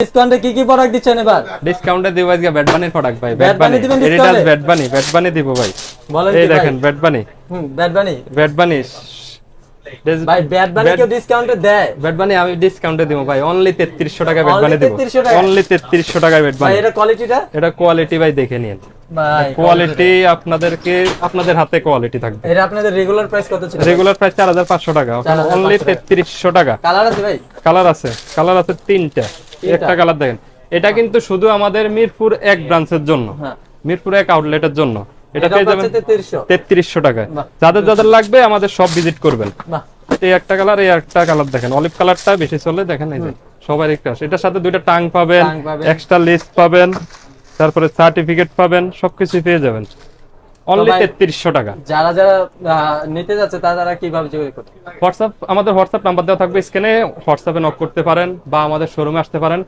ডিসকাউন্টে কি কি প্রোডাক্ট দিচ্ছেন এবার? ডিসকাউন্টে দিব আজকে ব্যাট বানির প্রোডাক্ট ভাই। ব্যাট বানি দিবেন ডিসকাউন্টে? ব্যাট বানি দিব ভাই। বলেন এই কি ভাই? দেখেন ব্যাট বানি। ব্যাট বানি ভাই, ব্যাট বানি কেউ ডিসকাউন্টে দেয়? ব্যাট বানি আমি ডিসকাউন্টে দিব ভাই, অনলি 3300 টাকা ব্যাট বানি দিব। 3300 টাকা? অনলি 3300 টাকা ব্যাট বানি। ভাই এটা কোয়ালিটিটা? এটা কোয়ালিটি ভাই দেখে নিন ভাই কোয়ালিটি আপনাদের হাতে কোয়ালিটি থাকবে। এটা আপনাদের রেগুলার প্রাইস কত ছিল? রেগুলার প্রাইস 4500 টাকা, অনলি 3300 টাকা। কালার আছে ভাই? কালার আছে তিনটা। একটা কালার দেখেন, এটা কিন্তু শুধু আমাদের মিরপুর 1 ব্রাঞ্চের জন্য, মিরপুর 1 আউটলেটের জন্য। এটা পেয়ে যাবেন 3300 টাকায়। যাদের লাগবে আমাদের সব ভিজিট করবেন। এই একটা কালার, এই একটা কালার দেখেন, অলিভ কালারটা বেশি চলে, দেখেন এই যে সবার একটা। এটার সাথে দুইটা টাং পাবেন, এক্সট্রা লেস পাবেন, তারপরে সার্টিফিকেট পাবেন, সবকিছু পেয়ে যাবেন অনলি 3300 টাকা। যারা নিতে যাচ্ছে তারা কিভাবে যোগাযোগ করবে? আমাদের হোয়াটসঅ্যাপ নাম্বার দেওয়া থাকবে স্ক্রিনে, হোয়াটসঅ্যাপে নক করতে পারেন বা আমাদের শোরুমে আসতে পারেন।